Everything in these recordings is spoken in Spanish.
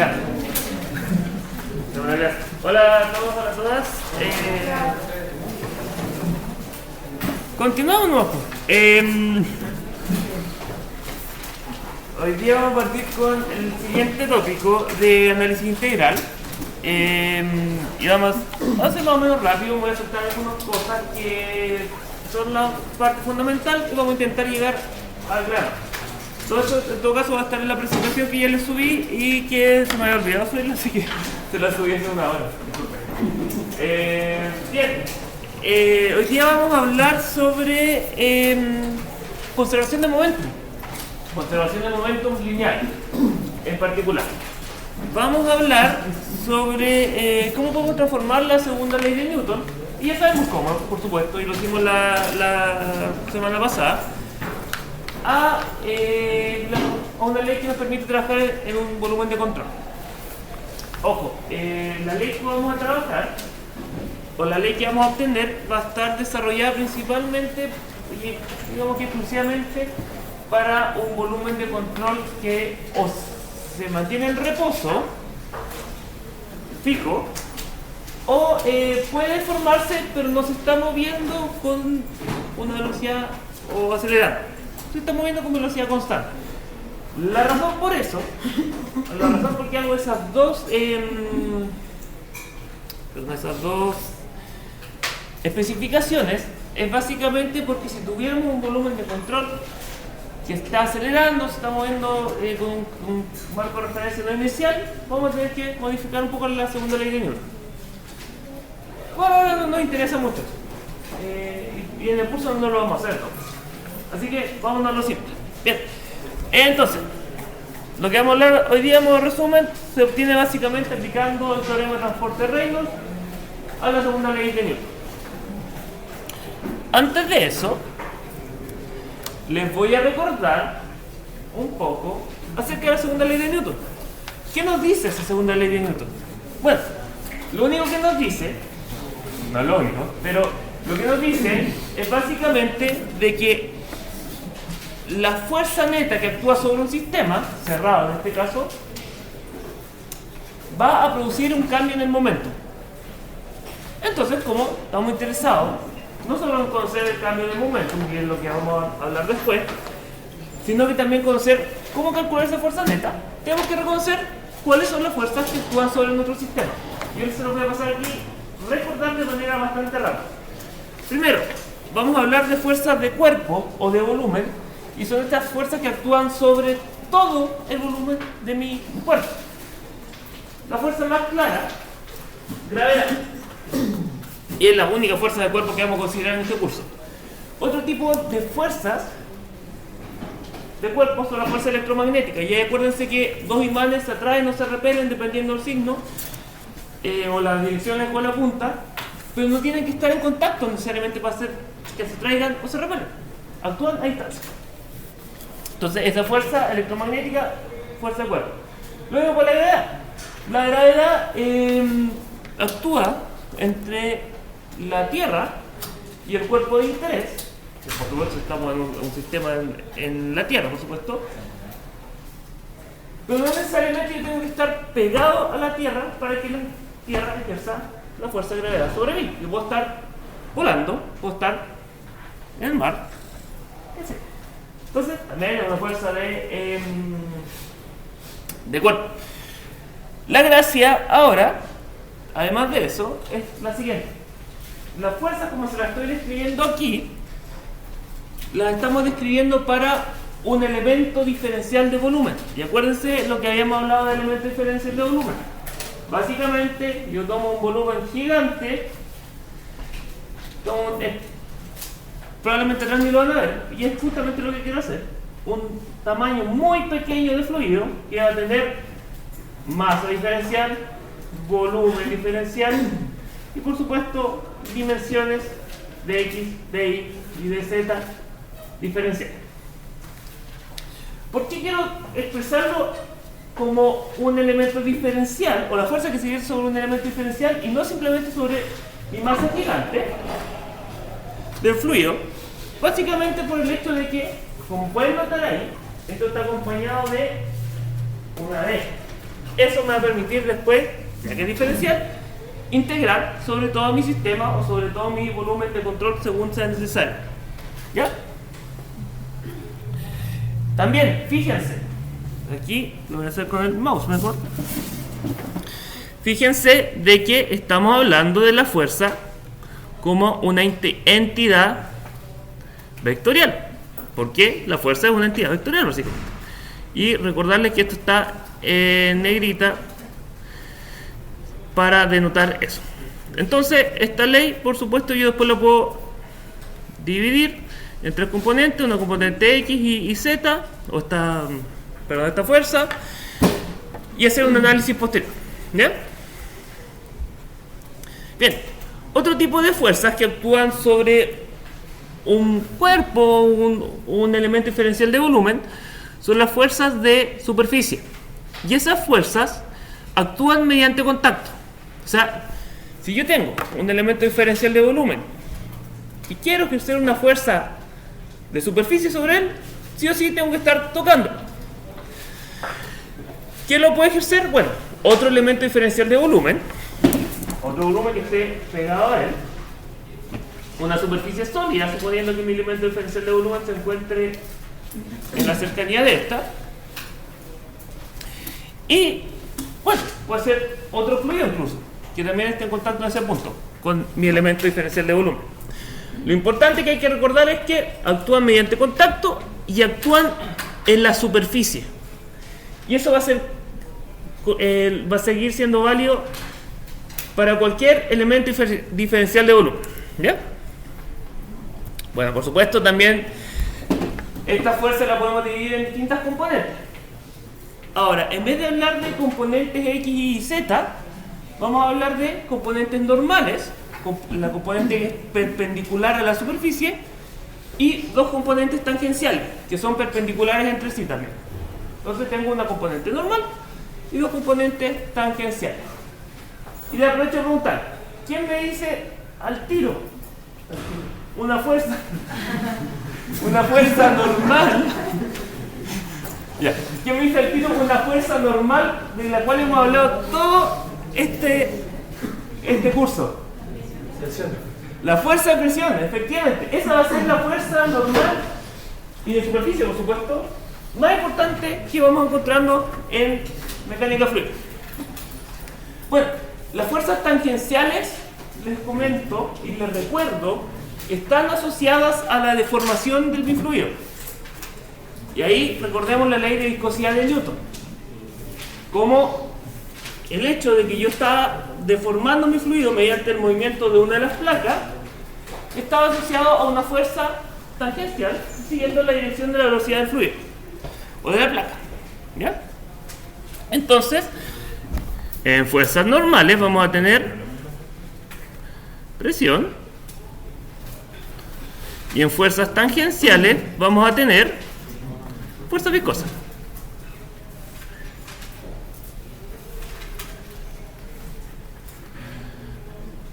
Ya. Hola a todos, hola a todas. Continuamos, ¿no? Hoy día vamos a partir con el siguiente tópico de análisis integral. Y vamos a hacer más o menos rápido. Voy a soltar algunas cosas que son la parte fundamental y vamos a intentar llegar al grano. Todo eso en todo caso va a estar en la presentación que ya les subí y que se me había olvidado subirla, así que se la subí hace una hora. Bien, hoy día vamos a hablar sobre conservación de momentum. Conservación de momentum lineal en particular. Vamos a hablar sobre cómo podemos transformar la segunda ley de Newton, y ya sabemos cómo, por supuesto, y lo hicimos la semana pasada, a una ley que nos permite trabajar en un volumen de control. Ojo, la ley que vamos a trabajar, o la ley que vamos a obtener, va a estar desarrollada principalmente, y digamos que exclusivamente, para un volumen de control que o se mantiene en reposo fijo, o puede formarse pero no se está moviendo con una velocidad o acelerando, se está moviendo con velocidad constante. La razón por eso, la razón por qué hago esas dos especificaciones es básicamente porque si tuviéramos un volumen de control que está acelerando, se está moviendo con un marco de referencia no inicial, vamos a tener que modificar un poco la segunda ley de Newton. Bueno, ahora no nos interesa mucho y en el curso no lo vamos a hacer, ¿no? Así que vamos a lo simple. Bien, entonces lo que vamos a hablar hoy día, en modo resumen, se obtiene básicamente aplicando el teorema de transporte de Reynolds a la segunda ley de Newton. Antes de eso, les voy a recordar un poco acerca de la segunda ley de Newton. ¿Qué nos dice esa segunda ley de Newton? Bueno, lo único que nos dice, no es lógico, pero lo que nos dice es básicamente de que la fuerza neta que actúa sobre un sistema, cerrado en este caso, va a producir un cambio en el momento. Entonces, como estamos interesados no solo en conocer el cambio de momento, que es lo que vamos a hablar después, sino que también conocer cómo calcular esa fuerza neta, tenemos que reconocer cuáles son las fuerzas que actúan sobre nuestro sistema. Yo se los voy a pasar aquí, recordar de manera bastante rápida. Primero, vamos a hablar de fuerzas de cuerpo o de volumen, y son estas fuerzas que actúan sobre todo el volumen de mi cuerpo. La fuerza más clara, gravedad. Y es la única fuerza de cuerpo que vamos a considerar en este curso. Otro tipo de fuerzas de cuerpo son las fuerzas electromagnéticas. Y acuérdense que dos imanes se atraen o se repelen dependiendo del signo, o las direcciones con la punta, pero no tienen que estar en contacto necesariamente para hacer que se traigan o se repelen. Actúan a distancia. Entonces, esa fuerza electromagnética, fuerza de cuerpo. Luego, por la gravedad. La gravedad actúa entre la Tierra y el cuerpo de interés, que por supuesto estamos en un sistema en la Tierra, por supuesto, pero no necesariamente yo tengo que estar pegado a la Tierra para que la Tierra ejerza la fuerza de gravedad sobre mí. Yo puedo estar volando, puedo estar en el mar, etc. Entonces también es una fuerza de cuerpo. La gracia ahora, además de eso, es la siguiente. Las fuerzas, como se las estoy describiendo aquí, las estamos describiendo para un elemento diferencial de volumen. Y acuérdense lo que habíamos hablado del elemento diferencial de volumen. Básicamente, yo tomo un volumen gigante, probablemente atrás ni lo van a ver, y es justamente lo que quiero hacer. Un tamaño muy pequeño de fluido que va a tener masa diferencial, volumen diferencial y por supuesto dimensiones de X, de Y y de Z diferenciales. ¿Por qué quiero expresarlo como un elemento diferencial, o la fuerza que se ejerce sobre un elemento diferencial y no simplemente sobre mi masa gigante del fluido? Básicamente por el hecho de que, como pueden notar ahí, esto está acompañado de una D. eso me va a permitir después, ya que es diferencial, integrar sobre todo mi sistema o sobre todo mi volumen de control según sea necesario. ¿Ya? También, fíjense, aquí lo voy a hacer con el mouse mejor. Fíjense de que estamos hablando de la fuerza como una entidad vectorial. ¿Por qué? La fuerza es una entidad vectorial, básicamente. Y recordarles que esto está en negrita para denotar eso. Entonces, esta ley, por supuesto, yo después lo puedo dividir en tres componentes, una componente X y Z, o esta fuerza, y hacer un análisis posterior. ¿Bien? Bien, otro tipo de fuerzas que actúan sobre un cuerpo, un elemento diferencial de volumen, son las fuerzas de superficie. Y esas fuerzas actúan mediante contacto. O sea, si yo tengo un elemento diferencial de volumen y quiero ejercer una fuerza de superficie sobre él, sí o sí tengo que estar tocando. ¿Quién lo puede ejercer? Bueno, otro elemento diferencial de volumen, otro volumen que esté pegado a él, una superficie sólida, suponiendo que mi elemento diferencial de volumen se encuentre en la cercanía de esta, y bueno, puede ser otro fluido incluso, que también esté en contacto en ese punto con mi elemento diferencial de volumen. Lo importante que hay que recordar es que actúan mediante contacto y actúan en la superficie, y eso va a seguir siendo válido para cualquier elemento diferencial de volumen. ¿Ya? Bueno, por supuesto también esta fuerza la podemos dividir en distintas componentes. Ahora, en vez de hablar de componentes X y Z, vamos a hablar de componentes normales, la componente que es perpendicular a la superficie, y dos componentes tangenciales, que son perpendiculares entre sí también. Entonces tengo una componente normal y dos componentes tangenciales. Y le aprovecho a preguntar, ¿quién me dice al tiro una fuerza normal? Ya. ¿Quién me dice al tiro una fuerza normal de la cual hemos hablado todo este curso? La fuerza de presión, efectivamente. Esa va a ser la fuerza normal y de superficie, por supuesto, más importante que vamos encontrando en mecánica fluida. Bueno, las fuerzas tangenciales, les comento y les recuerdo, están asociadas a la deformación del bifluido. Y ahí recordemos la ley de viscosidad de Newton. Como el hecho de que yo estaba deformando mi fluido mediante el movimiento de una de las placas estaba asociado a una fuerza tangencial siguiendo la dirección de la velocidad del fluido o de la placa. ¿Ya? Entonces, en fuerzas normales vamos a tener presión y en fuerzas tangenciales vamos a tener fuerza viscosa.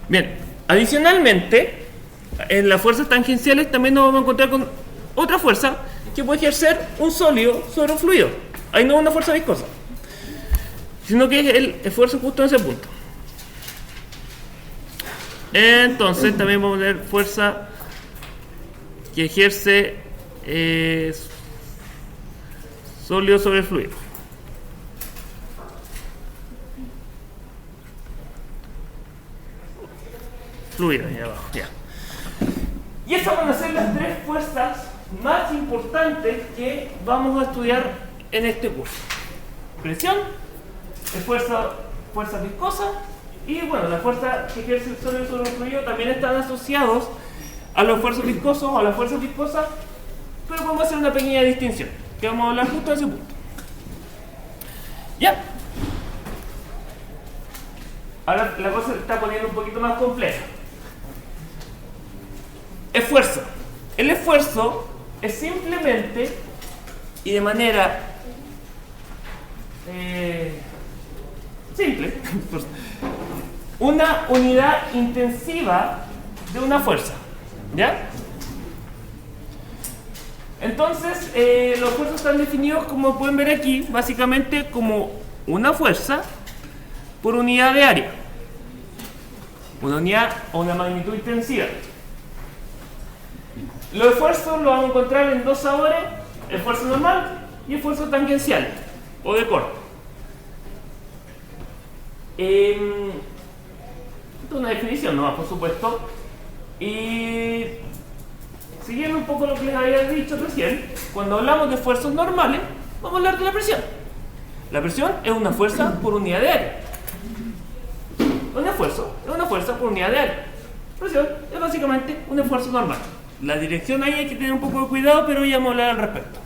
Bien, adicionalmente, en las fuerzas tangenciales también nos vamos a encontrar con otra fuerza que puede ejercer un sólido sobre un fluido. Ahí no es una fuerza viscosa, sino que es el esfuerzo justo en ese punto. Entonces también vamos a tener fuerza que ejerce sólido sobre el fluido. Fluido ahí abajo, ya. Y esas van a ser las tres fuerzas más importantes que vamos a estudiar en este curso. Presión, fuerza viscosa y bueno, la fuerza que ejerce el sólido sobre el fluido también están asociados a los esfuerzos viscosos o a las fuerzas viscosas, pero podemos hacer una pequeña distinción que vamos a hablar justo de ese punto. ¿Ya? Ahora la cosa se está poniendo un poquito más compleja. Esfuerzo. El esfuerzo es simplemente y de manera simple una unidad intensiva de una fuerza. ¿Ya? Entonces los esfuerzos están definidos, como pueden ver aquí, básicamente como una fuerza por unidad de área. Una unidad o una magnitud intensidad. Los esfuerzos los vamos a encontrar en dos sabores: esfuerzo normal y esfuerzo tangencial o de corte. Esto es una definición, ¿no? Por supuesto. Y siguiendo un poco lo que les había dicho recién, cuando hablamos de esfuerzos normales, vamos a hablar de la presión. La presión es una fuerza por unidad de área. Un esfuerzo es una fuerza por unidad de área. Presión es básicamente un esfuerzo normal. La dirección ahí hay que tener un poco de cuidado, pero ya vamos a hablar al respecto.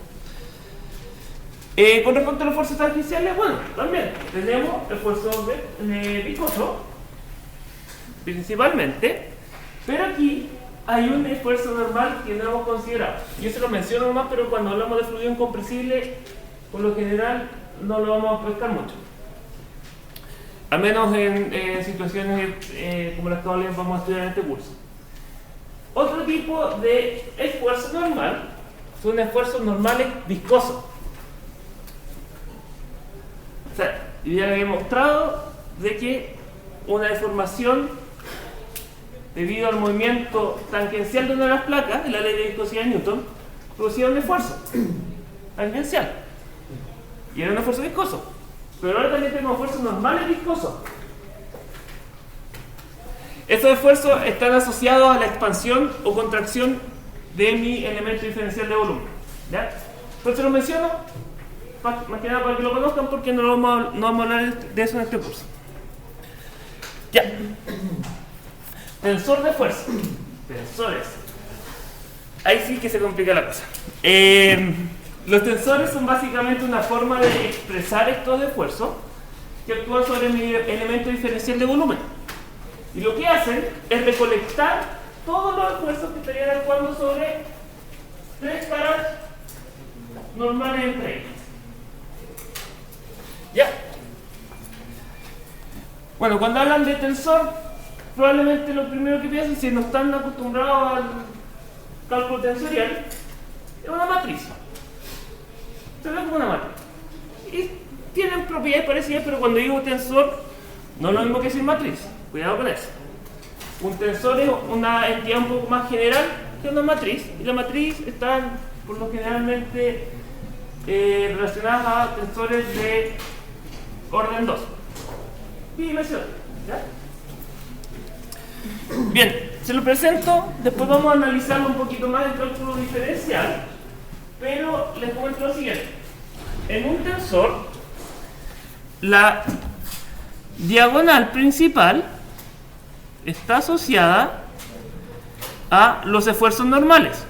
Con respecto a los esfuerzos tangenciales, bueno, también tenemos esfuerzos viscosos, principalmente, pero aquí hay un esfuerzo normal que no hemos considerado. Yo se lo menciono nomás, pero cuando hablamos de fluido incompresible, por lo general no lo vamos a pescar mucho. Al menos en situaciones como las que vamos a estudiar en este curso. Otro tipo de esfuerzo normal son esfuerzos normales viscosos. O sea, ya había mostrado de que una deformación debido al movimiento tangencial de una de las placas, de la ley de viscosidad de Newton, producía un esfuerzo tangencial. Y era un esfuerzo viscoso. Pero ahora también tenemos esfuerzos normales viscosos. Estos esfuerzos están asociados a la expansión o contracción de mi elemento diferencial de volumen. ¿Ya? Entonces lo menciono, más que nada para que lo conozcan, porque no vamos a hablar de eso en este curso. Ya. Tensor de fuerza. Tensores. Ahí sí que se complica la cosa. Los tensores son básicamente una forma de expresar estos esfuerzos que actúan sobre mi elemento diferencial de volumen. Y lo que hacen es recolectar todos los esfuerzos que estarían actuando sobre tres caras normales entre ellas. ¿Ya? Bueno, cuando hablan de tensor, probablemente lo primero que piensan, si no están acostumbrados al cálculo tensorial, es una matriz. Se ve como una matriz. Y tienen propiedades parecidas, pero cuando digo tensor, no es lo mismo que decir matriz. Cuidado con eso. Un tensor es una entidad un poco más general que una matriz, y la matriz está por lo generalmente relacionada a tensores de orden 2 bidimensional. ¿Ya? Bien, se lo presento, después vamos a analizarlo un poquito más en cálculo diferencial, pero les comento lo siguiente. En un tensor, la diagonal principal está asociada a los esfuerzos normales.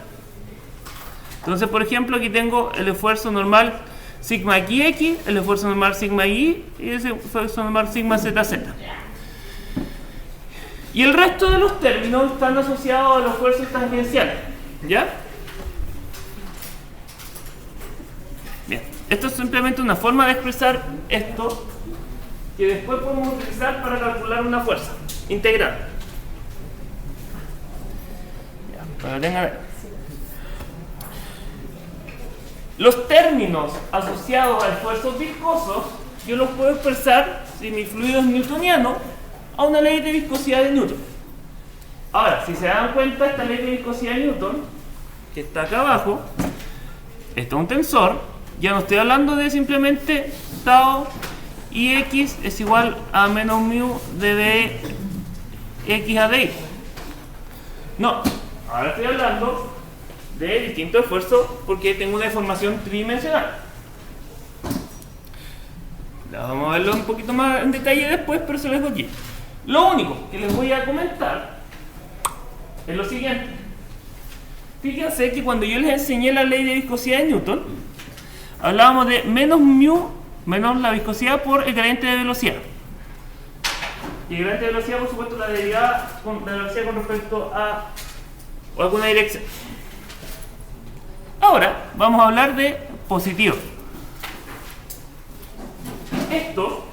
Entonces, por ejemplo, aquí tengo el esfuerzo normal sigma xx, el esfuerzo normal sigma y el esfuerzo normal sigma zz. Y el resto de los términos están asociados a los esfuerzos tangenciales. ¿Ya? Bien, esto es simplemente una forma de expresar esto que después podemos utilizar para calcular una fuerza integral. Ya, para que tengan... Los términos asociados a esfuerzos viscosos yo los puedo expresar, si mi fluido es newtoniano, a una ley de viscosidad de Newton. Ahora, si se dan cuenta, esta ley de viscosidad de Newton, que está acá abajo, esto es un tensor. Ya no estoy hablando de simplemente tau y x es igual a menos mu de dx a dy. No, ahora estoy hablando de distintos esfuerzos porque tengo una deformación tridimensional. Vamos a verlo un poquito más en detalle después, pero se lo dejo aquí. Lo único que les voy a comentar es lo siguiente. Fíjense que cuando yo les enseñé la ley de viscosidad de Newton, hablábamos de menos mu menos la viscosidad por el gradiente de velocidad. Y el gradiente de velocidad, por supuesto, la derivada de la velocidad con respecto a alguna dirección. Ahora vamos a hablar de positivo. Esto,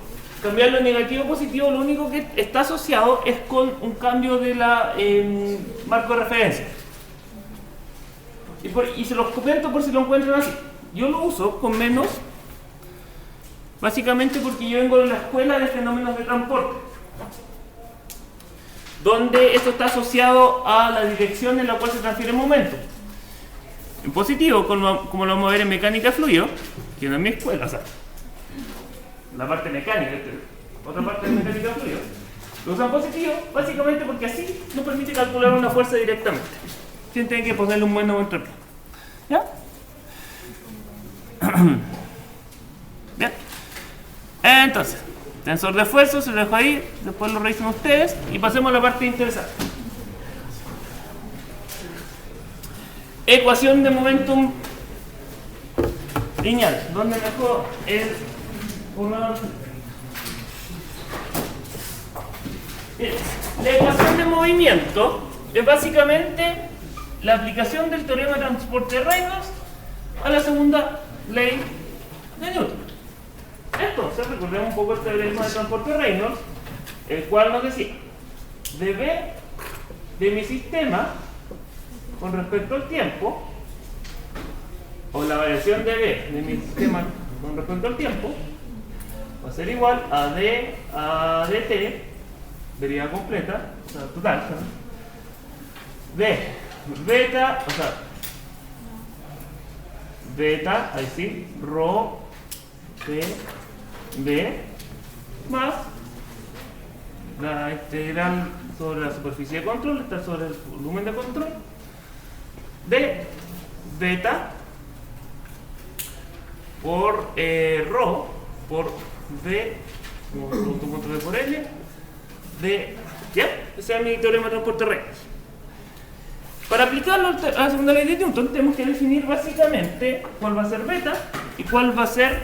cambiarlo de negativo a positivo, lo único que está asociado es con un cambio de la marco de referencia. Y se los comento por si lo encuentran así. Yo lo uso con menos Básicamente porque yo vengo de la escuela de fenómenos de transporte, donde esto está asociado a la dirección en la cual se transfiere el momento. En positivo, como lo vamos a ver en mecánica de fluido, que no es mi escuela, o sea, la parte mecánica, otra parte de mecánica de fluido, lo usan positivo básicamente porque así nos permite calcular una fuerza directamente, sin tener que ponerle un buen entre pie. ¿Ya? Bien. Entonces, tensor de esfuerzo, se lo dejo ahí, después lo revisan ustedes y pasemos a la parte interesante. Ecuación de momentum lineal, donde dejó el borrador. La ecuación de movimiento es básicamente la aplicación del teorema de transporte de Reynolds a la segunda ley de Newton. Entonces, recordemos un poco el teorema de transporte de Reynolds, el cual nos decía dB de mi sistema con respecto al tiempo, o la variación dB de mi sistema con respecto al tiempo, va a ser igual a d a dt, derivada completa, o sea, total, de beta, o sea, beta, ahí sí, rho de b más la integral sobre la superficie de control, está sobre el volumen de control, de beta por rho por v, como producto contra v por l, de, ¿ya? Ese es mi teorema de transporte de Reynolds. Para aplicarlo a la segunda ley de Newton tenemos que definir básicamente cuál va a ser beta y cuál va a ser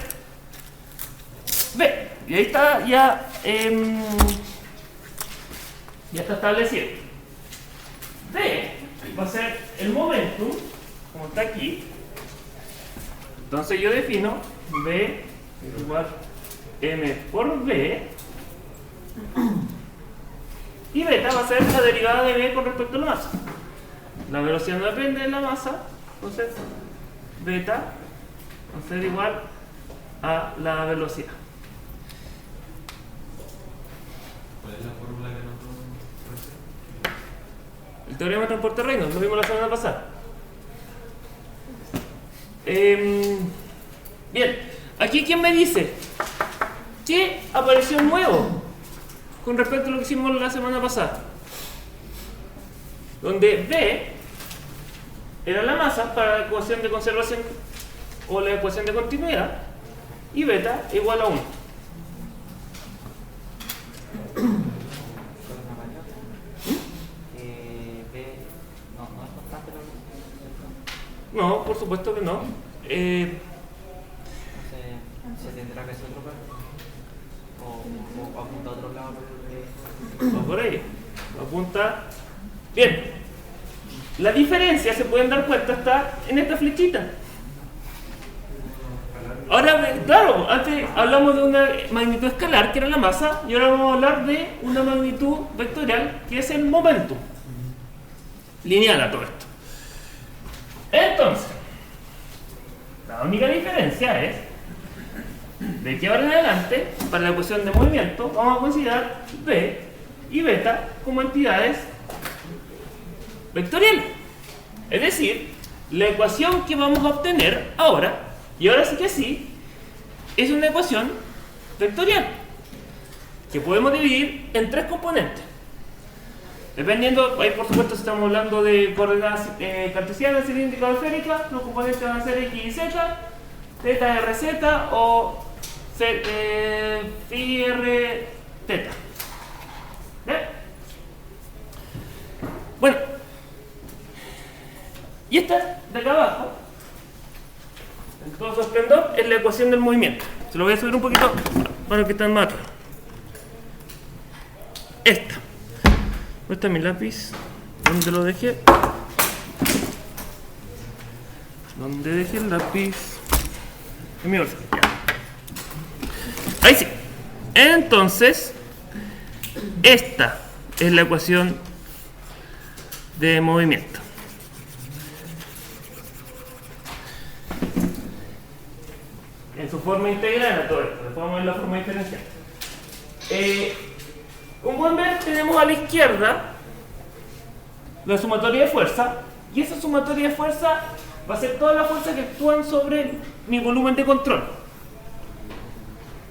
v. Y ahí está ya está establecido. V va a ser el momentum, como está aquí. Entonces yo defino v igual m por v, y beta va a ser la derivada de v con respecto a la masa. La velocidad no depende de la masa, entonces beta va a ser igual a la velocidad. ¿Cuál es la fórmula que nos El teorema de transporte de Reynolds, lo vimos la semana pasada. Bien, aquí ¿quién me dice? ¿Qué apareció nuevo con respecto a lo que hicimos la semana pasada? Donde V era la masa para la ecuación de conservación o la ecuación de continuidad y beta igual a 1. No, por supuesto que no. ¿Se tendrá que hacer otro cálculo? ¿O apunta a otro lado? O por ahí. Apunta. Bien. La diferencia, se pueden dar cuenta, está en esta flechita. Ahora, claro, antes hablamos de una magnitud escalar, que era la masa, y ahora vamos a hablar de una magnitud vectorial, que es el momento. Lineal a todo esto. Entonces, la única diferencia es de que ahora en adelante, para la ecuación de movimiento, vamos a considerar V y beta como entidades vectoriales. Es decir, la ecuación que vamos a obtener ahora, y ahora sí que sí, es una ecuación vectorial que podemos dividir en tres componentes. Dependiendo, ahí por supuesto si estamos hablando de coordenadas cartesianas, cilíndricas o esféricas, los componentes van a ser x y z, θ, rz o phi, r, θ. ¿Bien? Bueno, y esta de acá abajo, en todo su esplendor, es la ecuación del movimiento. Se lo voy a subir un poquito para que estén más atrás. Esta. ¿Dónde está mi lápiz? ¿Dónde lo dejé? ¿Dónde dejé el lápiz? En mi bolsa. Ya. Ahí sí. Entonces, esta es la ecuación de movimiento. En su forma integral a todo esto. después vamos a ver la forma diferencial. Como pueden ver, tenemos a la izquierda la sumatoria de fuerza, y esa sumatoria de fuerza va a ser todas las fuerzas que actúan sobre mi volumen de control.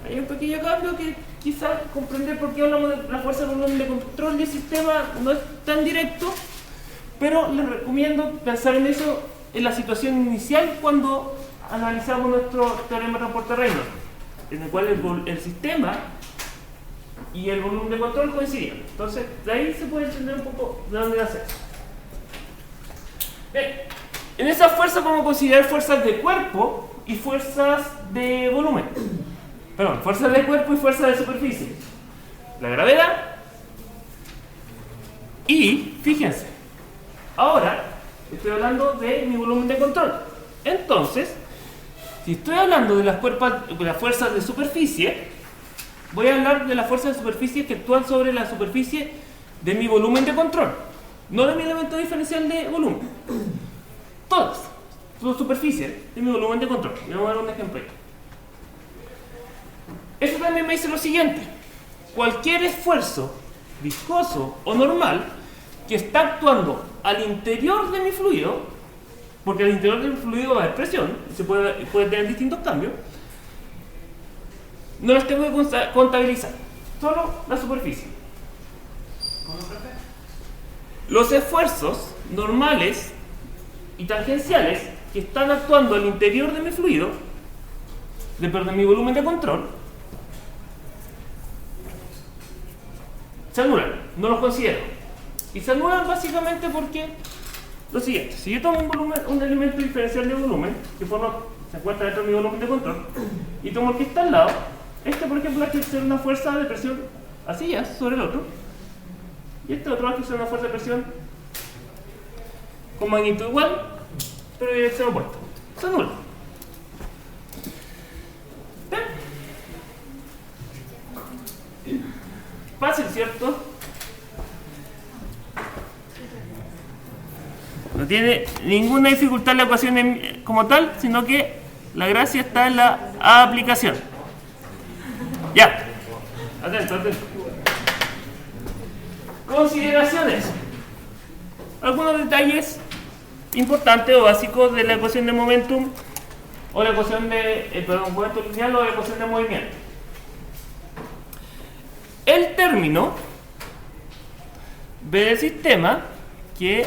Hay un pequeño cambio que quizás comprender por qué hablamos de la fuerza de volumen de control del sistema no es tan directo, pero les recomiendo pensar en eso en la situación inicial cuando analizamos nuestro teorema de transporte de Reynolds, en el cual el sistema y el volumen de control coincidían. Entonces, de ahí se puede entender un poco de dónde nace. Bien, en esa fuerza podemos considerar fuerzas de cuerpo y fuerzas de volumen. Perdón, fuerzas de cuerpo y fuerzas de superficie. La gravedad. Y, fíjense, ahora estoy hablando de mi volumen de control. Entonces, si estoy hablando de las fuerzas de superficie, voy a hablar de las fuerzas de superficie que actúan sobre la superficie de mi volumen de control, no de mi elemento diferencial de volumen. Todas las superficies de mi volumen de control. Me voy a dar un ejemplo ahí. Eso también me dice lo siguiente: cualquier esfuerzo viscoso o normal que está actuando al interior de mi fluido, porque al interior del fluido va a haber presión, se puede tener distintos cambios, no las tengo que contabilizar, solo la superficie. Los esfuerzos normales y tangenciales que están actuando al interior de mi fluido, de mi volumen de control, se anulan, no los considero. Y se anulan básicamente porque lo siguiente: si yo tomo un elemento diferencial de volumen que se encuentra dentro de mi volumen de control, y tomo el que está al lado, por ejemplo, va a ejercer una fuerza de presión así ya sobre el otro, y otro va a ejercer una fuerza de presión con magnitud igual, pero en dirección opuesta. Se anula. Fácil, ¿cierto? No tiene ninguna dificultad la ecuación como tal, sino que la gracia está en la aplicación. Ya, atento. Consideraciones. Algunos detalles importantes o básicos de la ecuación de momentum, o la ecuación de momento lineal, o la ecuación de movimiento. El término B del sistema, que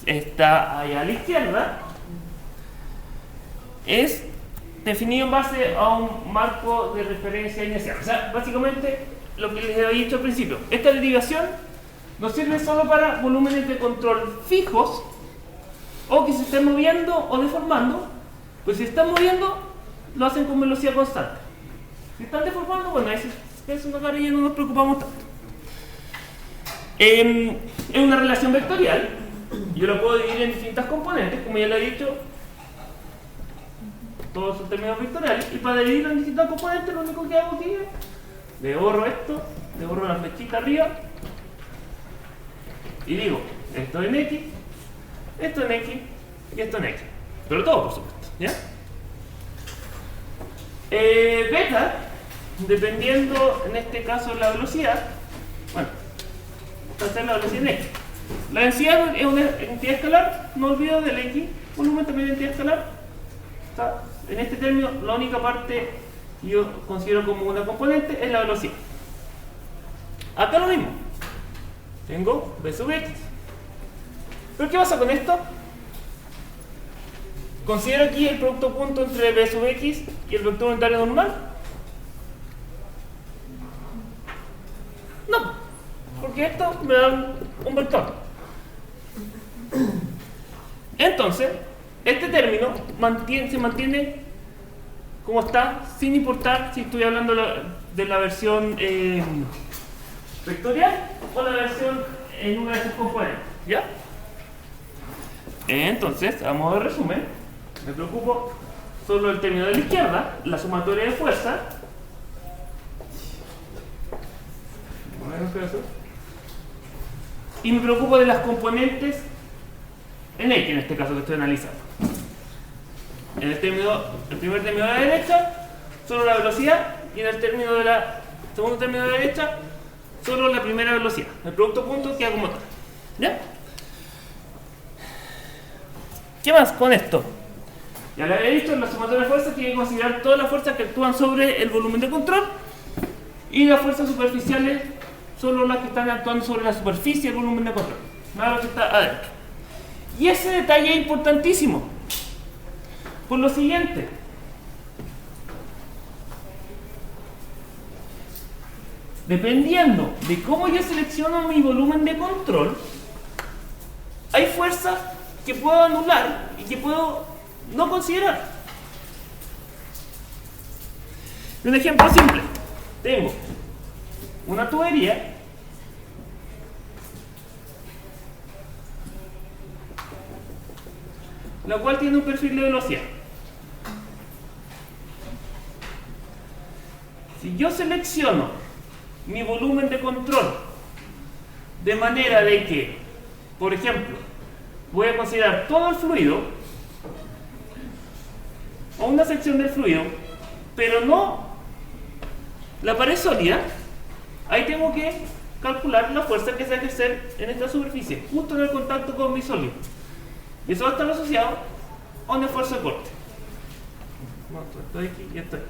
está allá a la izquierda, es definido en base a un marco de referencia inicial. O sea, básicamente lo que les he dicho al principio, esta derivación nos sirve solo para volúmenes de control fijos o que se estén moviendo o deformando. Pues si están moviendo, lo hacen con velocidad constante. Si están deformando, bueno, ahí es una cara y ya no nos preocupamos tanto. Es una relación vectorial. Yo lo puedo dividir en distintas componentes, como ya lo he dicho. Todos son términos vectoriales, y para dividirlo en distintas componentes lo único que hago aquí es le borro esto, le borro la flechita arriba y digo esto en X, esto en X y esto en X, pero todo por supuesto, ¿ya? Beta, dependiendo en este caso la velocidad, bueno, esta es la velocidad en X. La densidad es una entidad escalar, no olvido del X, volumen también es entidad escalar. Está en este término, la única parte que yo considero como una componente es la velocidad. Acá lo mismo, tengo B sub X. ¿Pero qué pasa con esto? ¿Considero aquí el producto punto entre B sub X y el vector unitario normal? No, porque esto me da un vector. Entonces, este término se mantiene como está, sin importar si estoy hablando de la versión vectorial o la versión en una de sus componentes. ¿Ya? Entonces, a modo de resumen, me preocupo solo del término de la izquierda, la sumatoria de fuerza. Y me preocupo de las componentes en X, en este caso que estoy analizando. En el primer término de la derecha, solo la velocidad, y en el término de la segundo término de la derecha, solo la primera velocidad. El producto punto queda como tal. ¿Ya? ¿Qué más con esto? Ya lo había dicho, en la sumatoria de fuerzas tiene que considerar todas las fuerzas que actúan sobre el volumen de control, y las fuerzas superficiales solo las que están actuando sobre la superficie del volumen de control, nada lo que está adentro. Y ese detalle es importantísimo, por lo siguiente: dependiendo de cómo yo selecciono mi volumen de control, hay fuerzas que puedo anular y que puedo no considerar. Un ejemplo simple: tengo una tubería la cual tiene un perfil de velocidad. Si yo selecciono mi volumen de control de manera de que, por ejemplo, voy a considerar todo el fluido o una sección del fluido, pero no la pared sólida, ahí tengo que calcular la fuerza que se va a ejercer en esta superficie, justo en el contacto con mi sólido. Y eso va a estar asociado a un esfuerzo de corte. No, estoy aquí y estoy.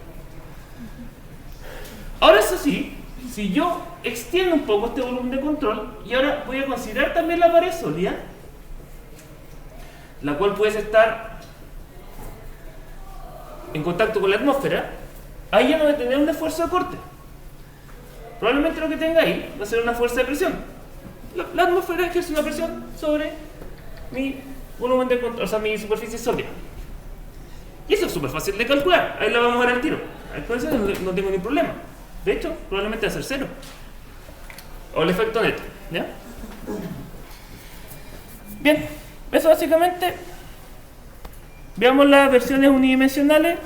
Ahora eso sí, si yo extiendo un poco este volumen de control, y ahora voy a considerar también la pared sólida, la cual puede estar en contacto con la atmósfera, ahí ya no voy a tener un esfuerzo de corte. Probablemente lo que tenga ahí va a ser una fuerza de presión. La atmósfera ejerce una presión sobre mi volumen de control, o sea, mi superficie sólida. Y eso es súper fácil de calcular, ahí la vamos a ver al tiro. Con eso no tengo ningún problema. De hecho, probablemente va a ser cero. O el efecto neto, ¿ya? Bien, eso básicamente. Veamos las versiones unidimensionales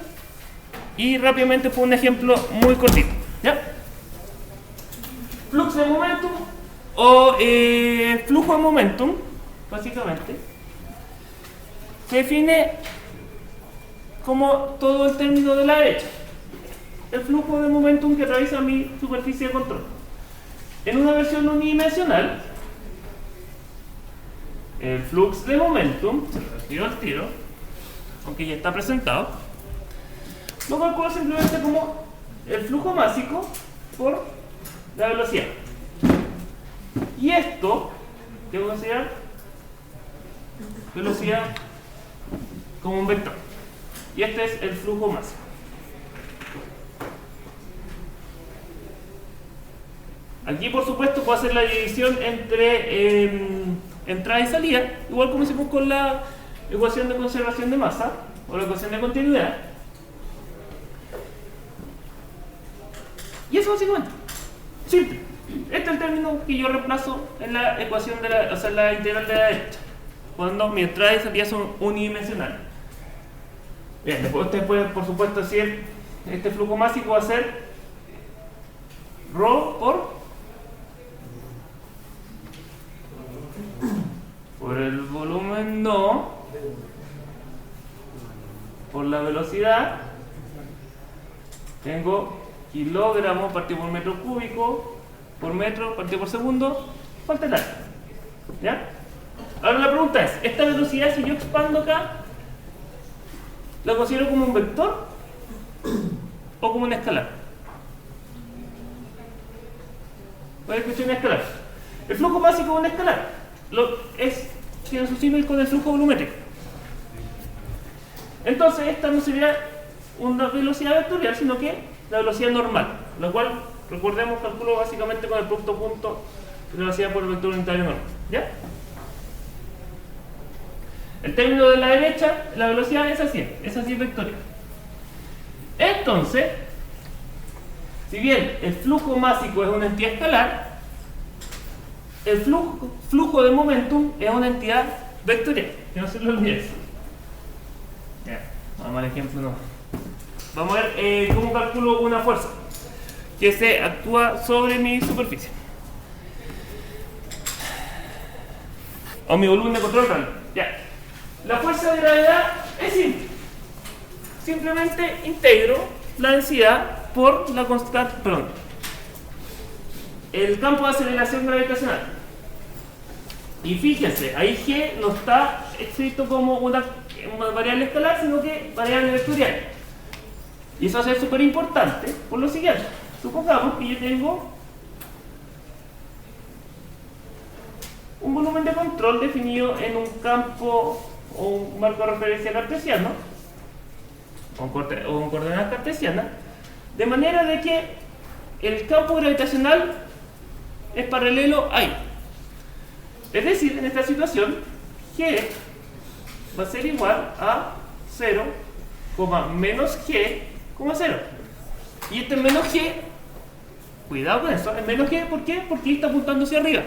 y rápidamente por un ejemplo muy cortito, ¿ya? Flux de momentum o flujo de momentum, básicamente, se define como todo el término de la derecha, el flujo de momentum que atraviesa mi superficie de control. En una versión unidimensional, el flux de momentum, se lo retiro al tiro, aunque ya está presentado, lo calculo simplemente como el flujo másico por la velocidad. Y esto, tengo que considerar velocidad como un vector. Y este es el flujo másico. Aquí, por supuesto, puedo hacer la división entre entrada y salida, igual como hicimos con la ecuación de conservación de masa o la ecuación de continuidad. Y eso básicamente, simple. Este es el término que yo reemplazo en la ecuación de la, o sea, la integral de la derecha, cuando mi entrada y salida son unidimensionales. Bien, después ustedes pueden, por supuesto, decir este flujo másico va a ser ρ por el volumen, no, por la velocidad. Tengo kilogramos partido por metro cúbico por metro partido por segundo, falta el área. ¿Ya? Ahora la pregunta es, ¿esta velocidad, si yo expando acá, la considero como un vector o como un escalar? Voy a escuchar un escalar. El flujo básico es un escalar. Tiene su símil con el flujo volumétrico. Entonces esta no sería una velocidad vectorial, sino que la velocidad normal, lo cual, recordemos, calculo básicamente con el producto punto de velocidad por el vector unitario normal. ¿Ya? El término de la derecha, la velocidad es así vectorial. Entonces, si bien el flujo másico es una entidad escalar, el flujo de momentum es una entidad vectorial, que no se lo olvide. Ya, vamos al ejemplo, no. Vamos a ver cómo calculo una fuerza que se actúa sobre mi superficie o mi volumen de control real. Ya. La fuerza de gravedad es simple. Simplemente integro la densidad por la constante, perdón, el campo de aceleración gravitacional. Y fíjense, ahí G no está escrito como una variable escalar, sino que variable vectorial. Y eso va a ser súper importante por lo siguiente. Supongamos que yo tengo un volumen de control definido en un campo o un marco de referencia cartesiano o en coordenadas cartesianas, de manera de que el campo gravitacional es paralelo a I. Es decir, en esta situación, G va a ser igual a 0, menos G, 0. Y este menos G, cuidado con eso, es menos G, ¿por qué? Porque I está apuntando hacia arriba.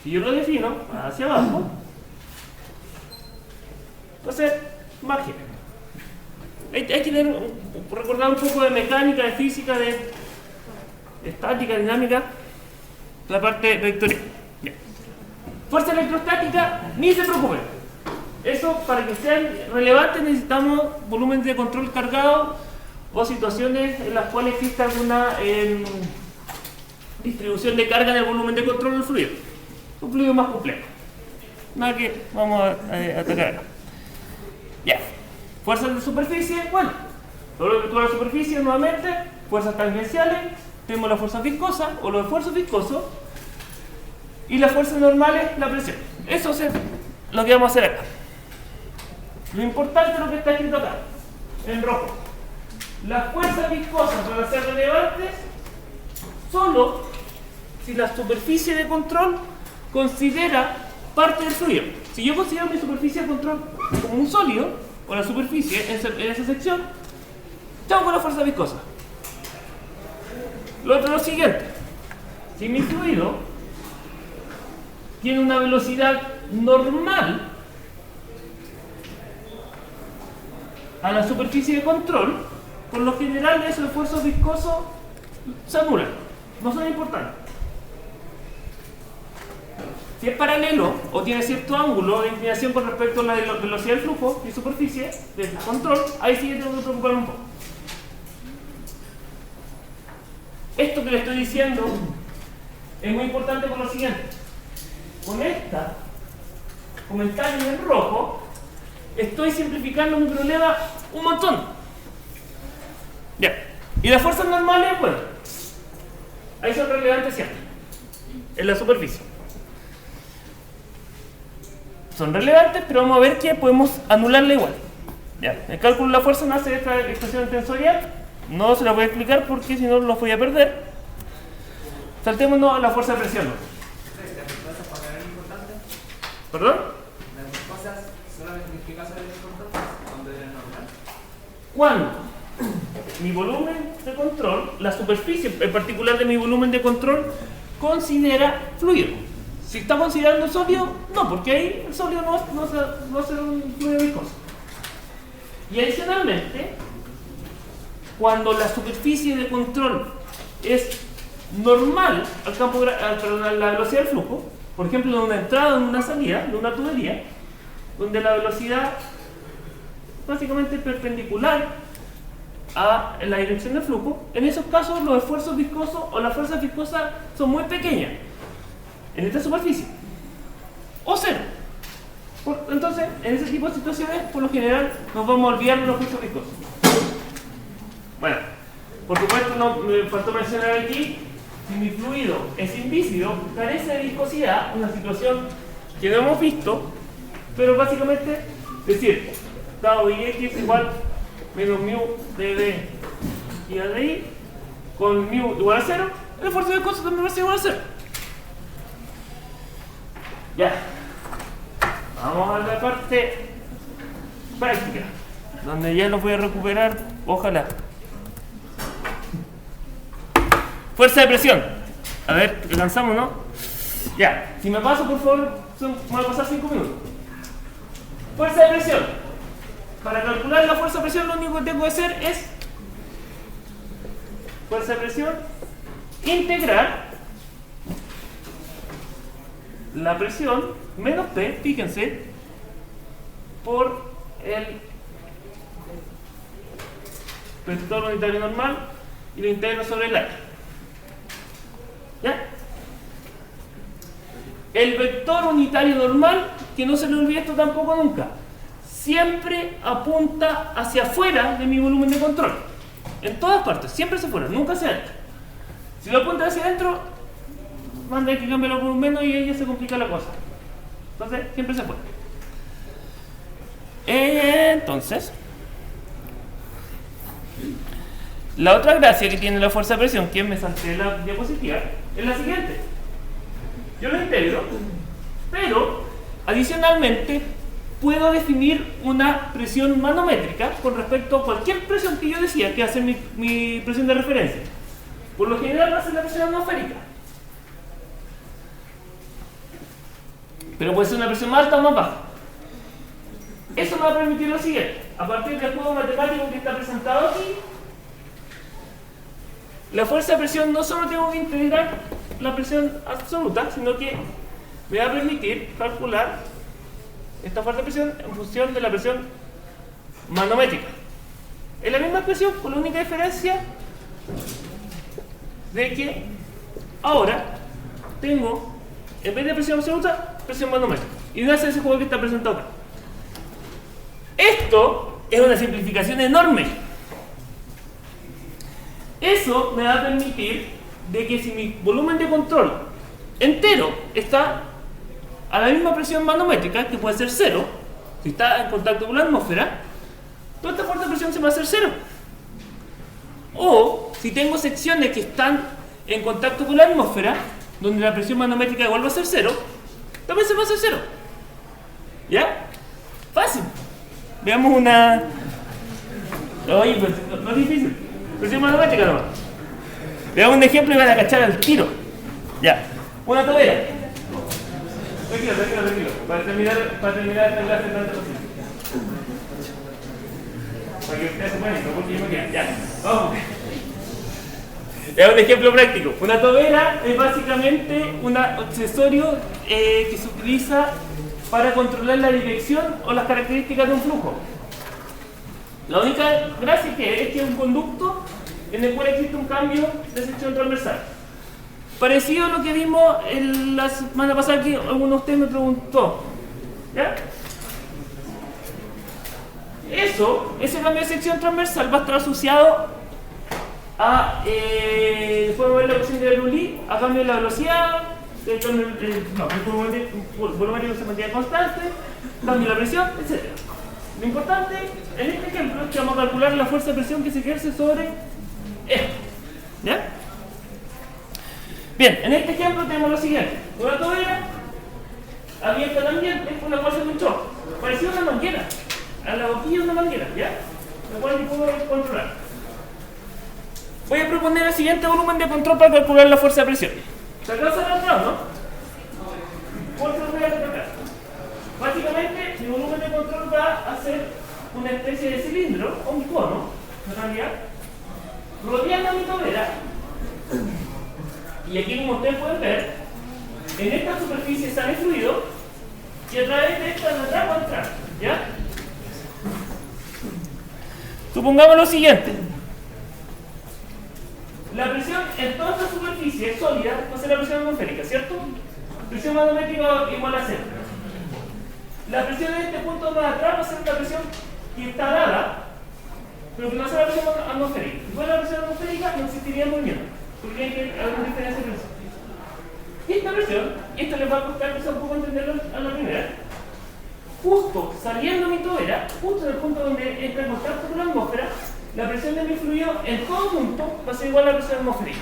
Si yo lo defino hacia abajo, va a ser más G. Hay que recordar un poco de mecánica, de física, de estática, dinámica, la parte vectorial. Bien. Fuerza electrostática, ni se preocupen. Eso, para que sean relevantes, necesitamos volúmenes de control cargado o situaciones en las cuales exista alguna distribución de carga en el volumen de control del fluido. Un fluido más complejo. Nada que vamos a atacar acá. Ya. Fuerzas de superficie, bueno, todo lo que tuvo la superficie nuevamente, fuerzas tangenciales, tenemos las fuerzas viscosas o los esfuerzos viscosos y las fuerzas normales, la presión. Eso es lo que vamos a hacer acá. Lo importante es lo que está escrito acá, en rojo. Las fuerzas viscosas van a ser relevantes solo si la superficie de control considera parte del fluido. Si yo considero mi superficie de control como un sólido, o la superficie en esa sección, chao con la fuerza viscosa. Lo otro es lo siguiente: si mi fluido tiene una velocidad normal a la superficie de control, por lo general esos esfuerzos viscosos se anulan, no son importantes. Si es paralelo o tiene cierto ángulo de inclinación con respecto a la velocidad del flujo y superficie del control, ahí sí tengo que preocuparme un poco. Esto que le estoy diciendo es muy importante por lo siguiente: con esta comentario en rojo estoy simplificando mi problema un montón. Ya. Y las fuerzas normales, bueno, ahí son relevantes siempre en la superficie. Son relevantes, pero vamos a ver que podemos anularla igual. Ya. El cálculo de la fuerza nace de esta expresión tensorial. No se la voy a explicar porque si no los voy a perder. Saltémonos a la fuerza de presión. ¿Las viscosas para ver importantes? ¿Perdón? ¿Las viscosas solamente en qué caso eran importantes? ¿Cuando eran normal? Cuando mi volumen de control, la superficie en particular de mi volumen de control, considera fluido. Si está considerando sólido, no, porque ahí el sólido no va a ser un fluido viscoso. Y adicionalmente, cuando la superficie de control es normal al campo, a la velocidad del flujo, por ejemplo, de una entrada o de una salida, de una tubería, donde la velocidad básicamente es perpendicular a la dirección del flujo, en esos casos los esfuerzos viscosos o las fuerzas viscosas son muy pequeñas en esta superficie, o cero. Entonces, en ese tipo de situaciones, por lo general, nos vamos a olvidar de los esfuerzos viscosos. Bueno, por supuesto, no me faltó mencionar aquí, si mi fluido es invísido, carece de viscosidad, una situación que no hemos visto, pero básicamente decir tau y x igual menos mu dv y a de i con mu igual a 0, el esfuerzo viscoso también va a ser igual a 0. Ya, vamos a la parte práctica, donde ya lo voy a recuperar, ojalá. Fuerza de presión. A ver, alcanzamos, ¿no? Ya, si me paso, por favor, me voy a pasar 5 minutos. Fuerza de presión. Para calcular la fuerza de presión, lo único que tengo que hacer es fuerza de presión, integrar la presión menos P, fíjense, por vector unitario normal y lo integro sobre el área. ¿Ya? El vector unitario normal, que no se le olvide esto tampoco nunca, siempre apunta hacia afuera de mi volumen de control. En todas partes, siempre hacia afuera, nunca hacia adentro. Si lo apunta hacia adentro, van a tener que cambiarlo por un menos y ahí ya se complica la cosa. Entonces, siempre hacia afuera. Entonces, la otra gracia que tiene la fuerza de presión, que me salté la diapositiva, es la siguiente. Yo lo integro, pero adicionalmente puedo definir una presión manométrica con respecto a cualquier presión que yo decida que va a ser mi presión de referencia. Por lo general va a ser la presión atmosférica, pero puede ser una presión más alta o más baja. Eso me va a permitir lo siguiente: a partir del juego matemático que está presentado aquí, la fuerza de presión no solo tengo que integrar la presión absoluta, sino que me va a permitir calcular esta fuerza de presión en función de la presión manométrica. Es la misma expresión, con la única diferencia de que ahora tengo, en vez de presión absoluta, presión manométrica. Y no es ese juego que está presentado acá. Esto es una simplificación enorme. Eso me va a permitir de que si mi volumen de control entero está a la misma presión manométrica, que puede ser 0, si está en contacto con la atmósfera, toda esta fuerza de presión se va a hacer 0. O si tengo secciones que están en contacto con la atmósfera, donde la presión manométrica igual va a ser 0, también se va a hacer 0. ¿Ya? Fácil. Veamos una... Oye, pues no es difícil. Presión manométrica nomás. Veamos un ejemplo y van a cachar al tiro. Ya. Una tobera. Tranquilo. Para terminar esta clase tanto posible. Para que ustedes se puedan, no porque yo me quedo. Ya. Vamos. Es un ejemplo práctico. Una tobera es básicamente un accesorio que se utiliza para controlar la dirección o las características de un flujo. La única gracia que es un conducto en el cual existe un cambio de sección transversal. Parecido a lo que vimos la semana pasada, que alguno de ustedes me preguntó. ¿Ya? Ese cambio de sección transversal va a estar asociado a, podemos ver la ecuación de Broglie, a cambio de la velocidad, el volumétrico se mantiene constante, cambio de la presión, etc. Lo importante en este ejemplo es que vamos a calcular la fuerza de presión que se ejerce sobre esto. ¿Ya? Bien, en este ejemplo tenemos lo siguiente: una tobera abierta al ambiente con la cual se luchó, parecida a una manguera, a la boquilla de una manguera, ¿ya? La cual yo puedo controlar. Voy a proponer el siguiente volumen de control para calcular la fuerza de presión. ¿Se alcanza a notar, no? ¿Cuál se lo voy a retratar? Básicamente, mi volumen de control va a ser una especie de cilindro o un cono, en realidad, rodeando mi tobera. Y aquí, como ustedes pueden ver, en esta superficie sale fluido y a través de esta de atrás va a entrar. ¿Ya? Supongamos lo siguiente: la presión en toda esta superficie sólida va a ser la presión atmosférica, ¿cierto? Presión manométrica igual a 0. La presión en este punto más atrás va a ser la presión que está dada, pero que no será la presión atmosférica. Si fuera la presión atmosférica, no existiría movimiento, porque hay que haber una diferencia de presión. Y esta presión, y esto les va a costar quizá un poco entenderlo a la primera, justo saliendo mi tobera, justo en el punto donde entra en contacto con la atmósfera, la presión de mi fluido en todo punto va a ser igual a la presión atmosférica.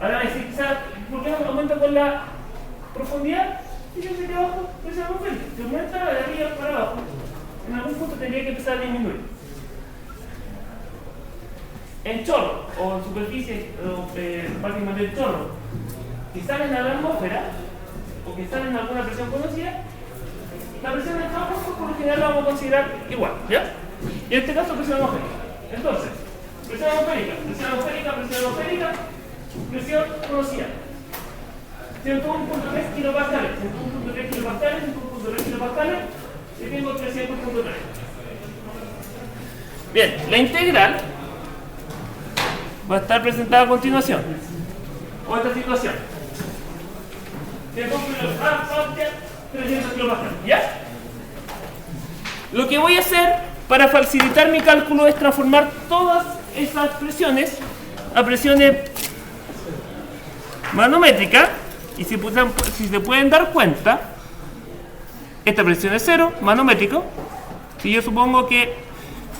Ahora, si quizás, ¿por qué no aumenta con la profundidad? Fíjense que abajo, presión atmosférica. Si aumenta de arriba para abajo, en algún punto tendría que empezar a disminuir. En chorro, o en superficie, prácticamente en chorro, que salen a la atmósfera, o que salen a alguna presión conocida, la presión de todo punto por lo general la vamos a considerar igual, ¿ya? Y en este caso, presión atmosférica. Entonces, presión atmosférica, presión conocida. 101.3 kilopascales, 101.3 kilopascales, 101.3 kilopascales, y tengo 300.3. Bien, la integral va a estar presentada a continuación. O esta situación. 300 kilopascales. ¿Ya? Lo que voy a hacer para facilitar mi cálculo es transformar todas esas presiones a presiones manométricas. Y si se pueden dar cuenta, esta presión es 0, manométrico. Si yo supongo que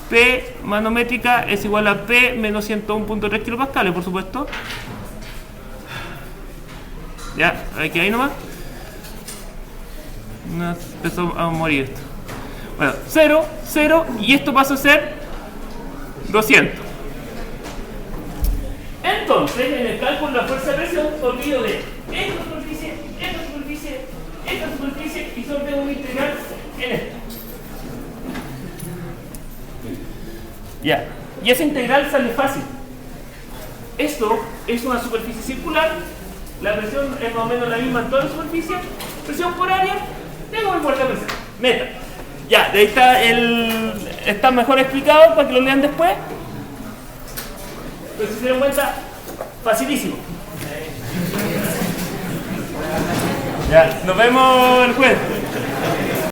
P manométrica es igual a P menos 101.3 kilopascales, por supuesto. Ya, aquí ahí nomás. No, empezó a morir esto. Bueno, 0, 0, y esto pasa a ser 200. Entonces, en el cálculo de la fuerza de presión, olvido de esta superficie, esta superficie, esta superficie, y solo tengo una integral en esta. Ya, y esa integral sale fácil. Esto es una superficie circular, la presión es más o menos la misma en toda la superficie, presión por área, tengo mi fuerza de presión, meta. Ya, de ahí está mejor explicado para que lo lean después. Pero si se dan cuenta, facilísimo. Ya, nos vemos el jueves.